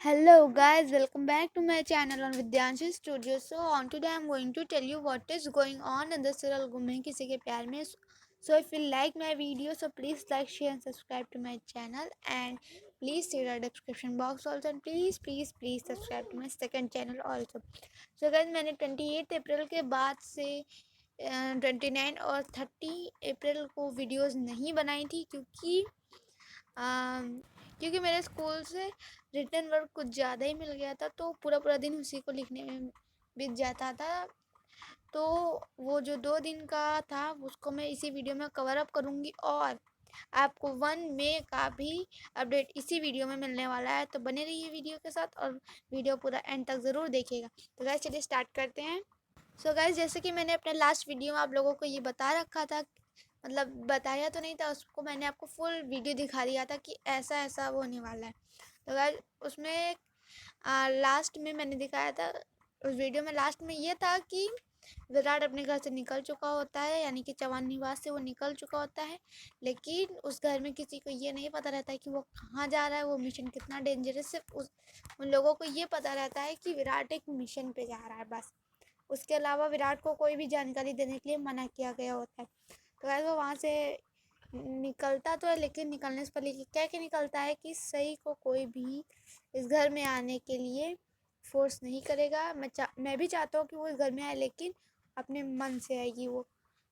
Hello guys, welcome back to my channel on Vidyanshi Studio. So on today I'm going to tell you what is going on in the serial गुम है किसी के प्यार में. So if you like my video, so please like, share and subscribe to my channel, and please see the description box also, and please subscribe to my second channel also. So guys, मैंने 28 अप्रैल के बाद से 29 और 30 अप्रैल को videos नहीं बनाई थी क्योंकि मेरे स्कूल से रिटर्न वर्क कुछ ज़्यादा ही मिल गया था, तो पूरा पूरा दिन उसी को लिखने में बीत जाता था. तो वो जो 2 दिन का था उसको मैं इसी वीडियो में कवर अप करूँगी, और आपको 1 मई का भी अपडेट इसी वीडियो में मिलने वाला है. तो बने रहिए वीडियो के साथ और वीडियो पूरा एंड तक ज़रूर देखिएगा. तो गाइस चलिए स्टार्ट करते हैं. सो गाइस, जैसे कि मैंने अपने लास्ट वीडियो में आप लोगों को ये बता रखा था, मतलब बताया तो नहीं था, उसको मैंने आपको फुल वीडियो दिखा दिया था कि ऐसा ऐसा वो होने वाला है. तो गाइस उसमें लास्ट में मैंने दिखाया था, उस वीडियो में लास्ट में ये था कि विराट अपने घर से निकल चुका होता है, यानी कि चौहान निवास से वो निकल चुका होता है. लेकिन उस घर में किसी को ये नहीं पता रहता है कि वो कहाँ जा रहा है, वो मिशन कितना डेंजरस है. उन लोगों को ये पता रहता है कि विराट एक मिशन पे जा रहा है, बस. उसके अलावा विराट को कोई भी जानकारी देने के लिए मना किया गया होता है. तो गाइस वो वहाँ से निकलता तो है, लेकिन निकलने से पहले क्या क्या निकलता है कि सही को कोई भी इस घर में आने के लिए फोर्स नहीं करेगा. मैं भी चाहता हूँ कि वो इस घर में आए, लेकिन अपने मन से आएगी वो,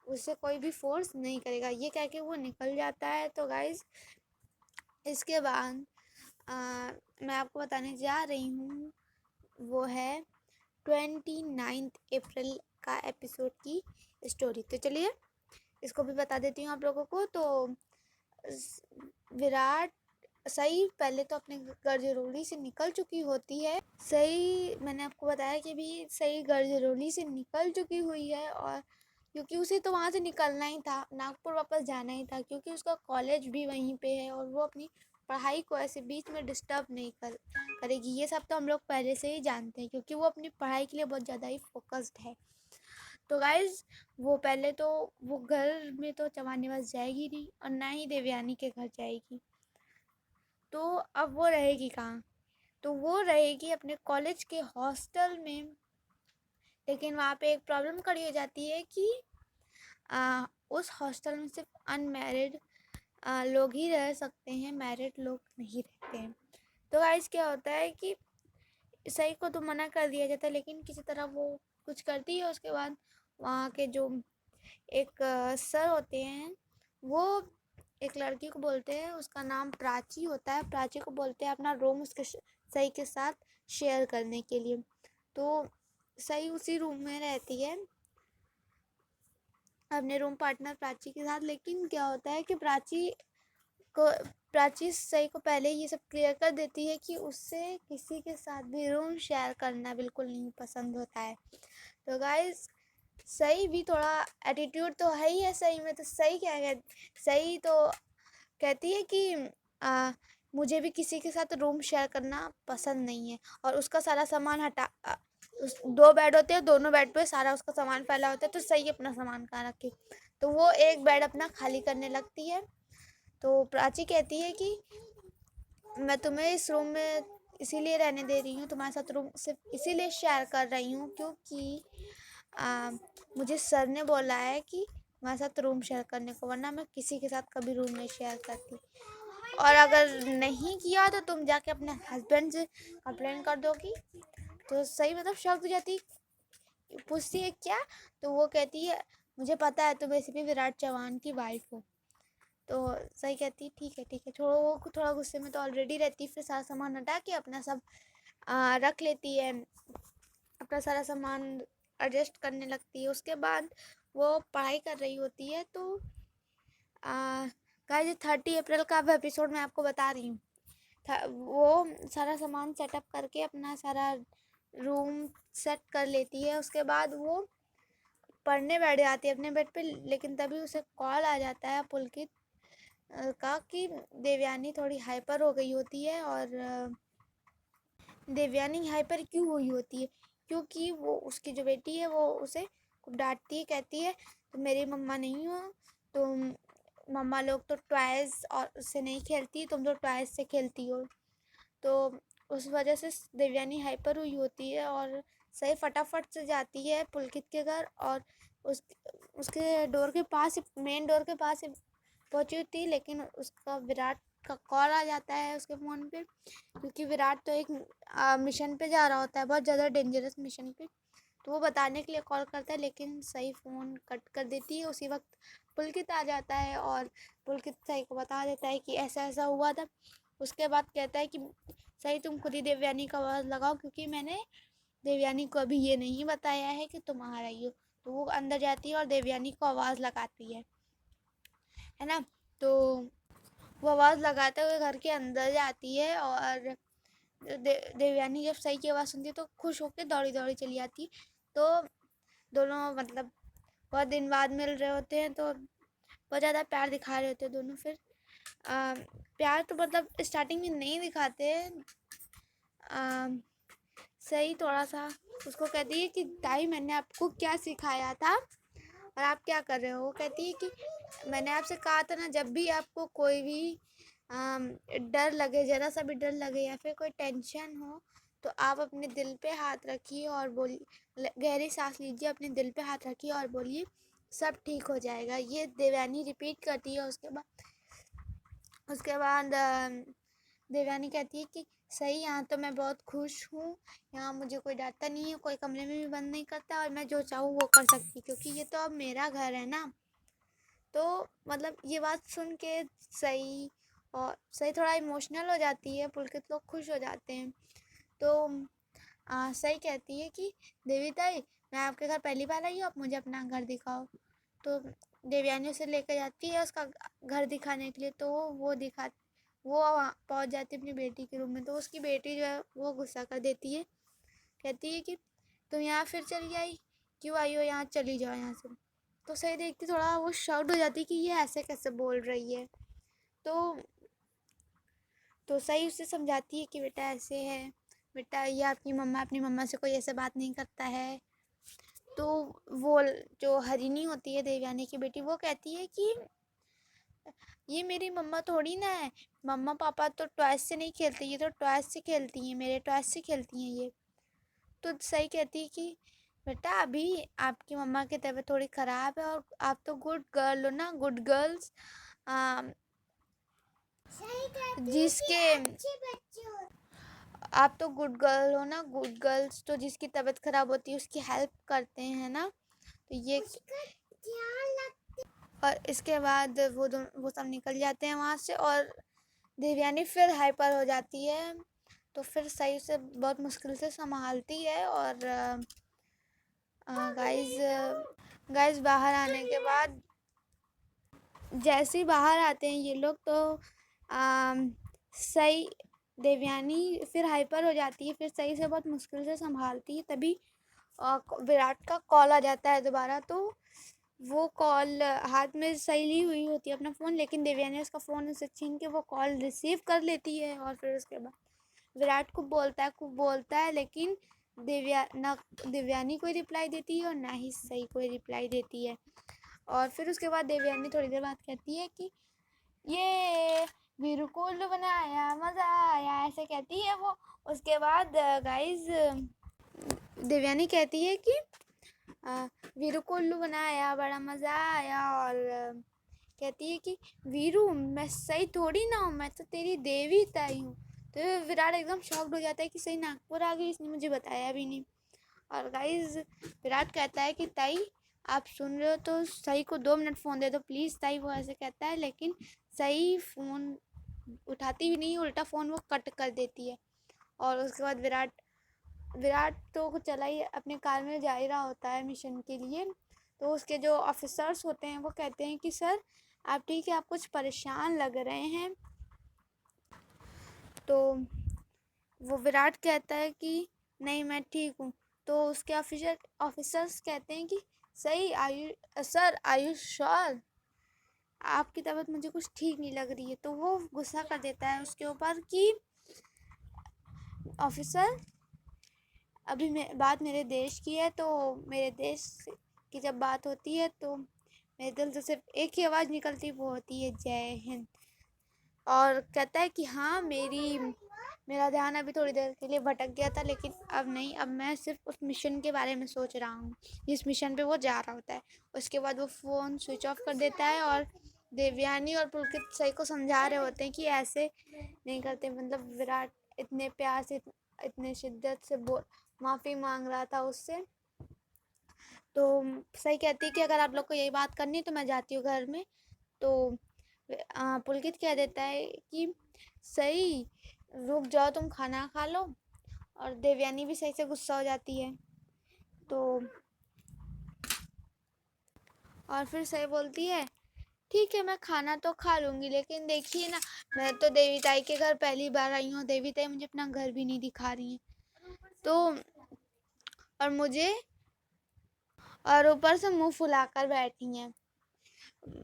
उससे कोई भी फोर्स नहीं करेगा, ये कह के वो निकल जाता है. तो गाइस इसके बाद मैं आपको बताने जा रही हूँ, वो है 29 अप्रैल का एपिसोड की स्टोरी. तो चलिए इसको भी बता देती हूँ आप लोगों को. तो विराट सही पहले तो अपने गढ़चिरौली से निकल चुकी होती है. सही मैंने आपको बताया कि भी सही गढ़चिरौली से निकल चुकी हुई है, और क्योंकि उसे तो वहाँ से निकलना ही था, नागपुर वापस जाना ही था, क्योंकि उसका कॉलेज भी वहीं पे है और वो अपनी पढ़ाई को ऐसे बीच में डिस्टर्ब नहीं करेगी. ये सब तो हम लोग पहले से ही जानते हैं, क्योंकि वो अपनी पढ़ाई के लिए बहुत ज़्यादा ही फोकस्ड है. तो गाइज वो पहले तो वो घर में तो चौहान निवास जाएगी नहीं, और ना ही देवयानी के घर जाएगी. तो अब वो रहेगी कहाँ? तो वो रहेगी अपने कॉलेज के हॉस्टल में. लेकिन वहाँ पे एक प्रॉब्लम खड़ी हो जाती है कि उस हॉस्टल में सिर्फ अनमैरिड लोग ही रह सकते हैं, मैरिड लोग नहीं रहते हैं. तो गाइस क्या होता है कि सही को तो मना कर दिया जाता है, लेकिन किसी तरह वो कुछ करती है. उसके बाद वहाँ के जो एक सर होते हैं, वो एक लड़की को बोलते हैं, उसका नाम प्राची होता है, प्राची को बोलते हैं अपना रूम उसके सही के साथ शेयर करने के लिए. तो सही उसी रूम में रहती है अपने रूम पार्टनर प्राची के साथ. लेकिन क्या होता है कि प्राची सही को पहले ये सब क्लियर कर देती है कि उससे किसी के साथ भी रूम शेयर करना बिल्कुल नहीं पसंद होता है. तो गाइस सही भी थोड़ा एटीट्यूड तो है ही है सही में. तो सही क्या है, सही तो कहती है कि मुझे भी किसी के साथ रूम शेयर करना पसंद नहीं है. और उसका सारा सामान उस 2 बेड होते हैं, दोनों बेड पे सारा उसका सामान फैला होता है. तो सही अपना सामान कहाँ रखे, तो वो एक बेड अपना खाली करने लगती है. तो प्राची कहती है कि मैं तुम्हें इस रूम में इसीलिए रहने दे रही हूँ, तुम्हारे साथ रूम सिर्फ इसीलिए शेयर कर रही हूँ क्योंकि मुझे सर ने बोला है कि तुम्हारे साथ रूम शेयर करने को, वरना मैं किसी के साथ कभी रूम नहीं शेयर करती. और अगर नहीं किया तो तुम जाके अपने हस्बैंड से कंप्लेन कर दोगी. तो सही मतलब शॉक हो जाती, पूछती है क्या. तो वो कहती है मुझे पता है तुम बेसिकली विराट चौहान की वाइफ हो. तो सही कहती है ठीक है छोड़ो. वो थोड़ा गुस्से में तो ऑलरेडी रहती, फिर सारा सामान हटा के अपना सब रख लेती है, अपना सारा सामान एडजस्ट करने लगती है. उसके बाद वो पढ़ाई कर रही होती है. तो गाइस 30 अप्रैल का अब एपिसोड मैं आपको बता रही हूँ. वो सारा सामान सेटअप करके अपना सारा रूम सेट कर लेती है. उसके बाद वो पढ़ने बैठ जाती है अपने बेड पे. लेकिन तभी उसे कॉल आ जाता है पुलकित का कि देवयानी थोड़ी हाइपर हो गई होती है. और देवयानी हाइपर क्यों हुई होती है, क्योंकि वो उसकी जो बेटी है वो उसे खूब डांटती है, कहती है तुम मेरी मम्मा नहीं हो, तुम मम्मा लोग तो टॉयज़ और उससे नहीं खेलती, तुम तो टॉयज़ से खेलती हो. तो उस वजह से देवयानी हाइपर हुई होती है और सही फटाफट से जाती है पुलकित के घर और उस उसके डोर के पास, मेन डोर के पास पहुंची होती है, लेकिन उसका विराट का कॉल आ जाता है उसके फ़ोन पे, क्योंकि विराट तो एक मिशन पे जा रहा होता है, बहुत ज़्यादा डेंजरस मिशन पे। तो वो बताने के लिए कॉल करता है, लेकिन सही फ़ोन कट कर देती है। उसी वक्त पुलकित आ जाता है और पुलकित सही को बता देता है कि ऐसा ऐसा हुआ था। उसके बाद कहता है कि सही तुम खुद ही देवयानी का आवाज़ लगाओ, क्योंकि मैंने देवयानी को अभी ये नहीं बताया है कि तुम आ रही हो। तो वो अंदर जाती है और देवयानी को आवाज़ लगाती है ना। तो वो आवाज़ लगाते हुए घर के अंदर जाती है और देवयानी जब सही की आवाज़ सुनती है तो खुश होकर दौड़ी दौड़ी चली जाती है। तो दोनों मतलब बहुत दिन बाद मिल रहे होते हैं, तो बहुत ज़्यादा प्यार दिखा रहे होते हैं दोनों। फिर प्यार तो मतलब स्टार्टिंग में नहीं दिखाते। सही थोड़ा सा उसको कहती है कि ताई मैंने आपको क्या सिखाया था और आप क्या कर रहे हो। वो कहती है कि मैंने आपसे कहा था ना, जब भी आपको कोई भी डर लगे, ज़रा सा भी डर लगे या फिर कोई टेंशन हो, तो आप अपने दिल पे हाथ रखिए और बोलिए, गहरी सांस लीजिए, अपने दिल पे हाथ रखिए और बोलिए सब ठीक हो जाएगा। ये देवयानी रिपीट करती है। उसके बाद देवयानी कहती है कि सही, यहाँ तो मैं बहुत खुश हूँ, यहाँ मुझे कोई डांटता नहीं है, कोई कमरे में भी बंद नहीं करता और मैं जो चाहूँ वो कर सकती, क्योंकि ये तो अब मेरा घर है ना। तो मतलब ये बात सुन के सही थोड़ा इमोशनल हो जाती है, पुलकित लोग खुश हो जाते हैं। तो सही कहती है कि देवी ताई मैं आपके घर पहली बार आई हूँ, आप मुझे अपना घर दिखाओ। तो देवयानी उसे लेकर जाती है उसका घर दिखाने के लिए। तो वो वहाँ पहुँच जाती है अपनी बेटी के रूम में। तो उसकी बेटी जो है वो गुस्सा कर देती है, कहती है कि तुम यहाँ फिर चली आई, क्यों आई हो यहाँ, चली जाओ यहाँ से। तो सही देखती थोड़ा वो शॉक्ड हो जाती कि ये ऐसे कैसे बोल रही है। तो सही उसे समझाती है कि बेटा ऐसे है, बेटा ये आपकी मम्मा, अपनी मम्मा से कोई ऐसे बात नहीं करता है। तो वो जो हरिणी होती है देवयानी की बेटी, वो कहती है कि ये मेरी मम्मा थोड़ी ना है, मम्मा पापा तो टॉयज से नहीं खेलते, ये तो टॉयज से खेलती हैं, मेरे टॉयज से खेलती हैं ये। तो सही कहती है कि बेटा अभी आपकी मम्मा की तबीयत थोड़ी ख़राब है और आप तो गुड गर्ल हो ना, गुड गर्ल्स जिसके आप तो गुड गर्ल हो ना, गुड गर्ल्स तो जिसकी तबीयत ख़राब होती है उसकी हेल्प करते हैं ना। तो ये और इसके बाद वो सब निकल जाते हैं वहाँ से और देवयानी फिर हाइपर हो जाती है। तो फिर सही से बहुत मुश्किल से संभालती है और गाइस बाहर आने के बाद, जैसे ही बाहर आते हैं ये लोग, तो सही देवयानी फिर हाइपर हो जाती है, फिर सही से बहुत मुश्किल से संभालती है। तभी विराट का कॉल आ जाता है दोबारा। तो वो कॉल हाथ में सही ली हुई होती है अपना फ़ोन, लेकिन देवयानी उसका फ़ोन उसे छीन के वो कॉल रिसीव कर लेती है और फिर उसके बाद विराट को बोलता है, लेकिन देवयानी कोई रिप्लाई देती है और ना ही सही कोई रिप्लाई देती है। और फिर उसके बाद देवयानी थोड़ी देर बाद कहती है कि ये वीरू को उल्लू बनाया, मज़ा आया, ऐसे कहती है वो। उसके बाद गाइस देवयानी कहती है कि वीरू को उल्लू बनाया, बड़ा मज़ा आया। और कहती है कि वीरू मैं सही थोड़ी ना हूँ, मैं तो तेरी देवी ताई हूँ। तो विराट एकदम शॉक्ड हो जाता है कि सही नागपुर आ गई, इसने मुझे बताया भी नहीं। और गाइस विराट कहता है कि ताई आप सुन रहे हो तो सही को 2 मिनट फ़ोन दे दो प्लीज़ ताई, वो ऐसे कहता है, लेकिन सही फ़ोन उठाती भी नहीं, उल्टा फ़ोन वो कट कर देती है। और उसके बाद विराट तो चला ही अपने कार में जा ही रहा होता है मिशन के लिए। तो उसके जो ऑफिसर्स होते हैं वो कहते हैं कि सर आप ठीक है, आप कुछ परेशान लग रहे हैं। तो वो विराट कहता है कि नहीं मैं ठीक हूँ। तो उसके ऑफिसर्स कहते हैं कि सही आर यू श्योर, आपकी तबीयत मुझे कुछ ठीक नहीं लग रही है। तो वो गुस्सा कर देता है उसके ऊपर कि ऑफिसर अभी बात मेरे देश की है, तो मेरे देश की जब बात होती है तो मेरे दिल से सिर्फ एक ही आवाज़ निकलती, वो होती है जय हिंद। और कहता है कि हाँ मेरा ध्यान अभी थोड़ी देर के लिए भटक गया था, लेकिन अब नहीं, अब मैं सिर्फ उस मिशन के बारे में सोच रहा हूँ जिस मिशन पे वो जा रहा होता है। उसके बाद वो फ़ोन स्विच ऑफ कर देता है और देवयानी और पुलकित सही को समझा रहे होते हैं कि ऐसे नहीं करते, मतलब विराट इतने प्यार से इतने शिद्दत से माफ़ी मांग रहा था उससे। तो सही कहती है कि अगर आप लोग को यही बात करनी है तो मैं जाती हूँ घर में। तो पुलकित कह देता है कि सही रुक जाओ, तुम खाना खा लो। और देवयानी भी सही से गुस्सा हो जाती है। तो और फिर सही बोलती है ठीक है मैं खाना तो खा लूँगी, लेकिन देखिए ना, मैं तो देवी ताई के घर पहली बार आई हूँ, देवी ताई मुझे अपना घर भी नहीं दिखा रही हैं। तो और मुझे और ऊपर से मुंह फुलाकर बैठी हैं,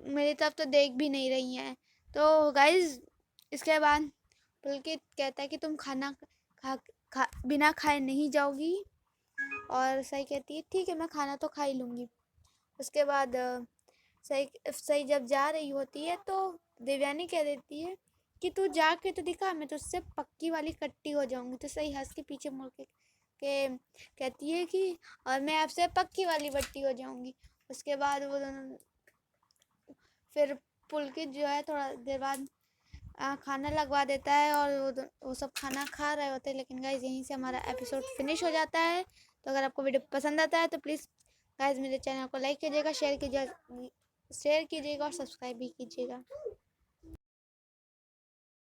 मेरी तरफ तो देख भी नहीं रही हैं। तो गाइज इसके बाद पुलकित कहता है कि तुम खाना बिना खाए नहीं जाओगी। और सही कहती है ठीक है मैं खाना तो खा ही लूँगी। उसके बाद सही सही जब जा रही होती है तो देवयानी कह देती है कि तू जाके तो दिखा, मैं तुझसे पक्की वाली कट्टी हो जाऊंगी। तो सही हंस के पीछे मुड़ के कहती है कि और मैं आपसे पक्की वाली बट्टी हो जाऊंगी। उसके बाद वो दोनों फिर पुलकित जो है थोड़ा देर बाद खाना लगवा देता है और वो सब खाना खा रहे होते हैं। लेकिन गाइज यहीं से हमारा एपिसोड फिनिश हो जाता है। तो अगर आपको वीडियो पसंद आता है तो प्लीज़ गाइज मेरे चैनल को लाइक कीजिएगा, शेयर कीजिएगा और सब्सक्राइब भी कीजिएगा।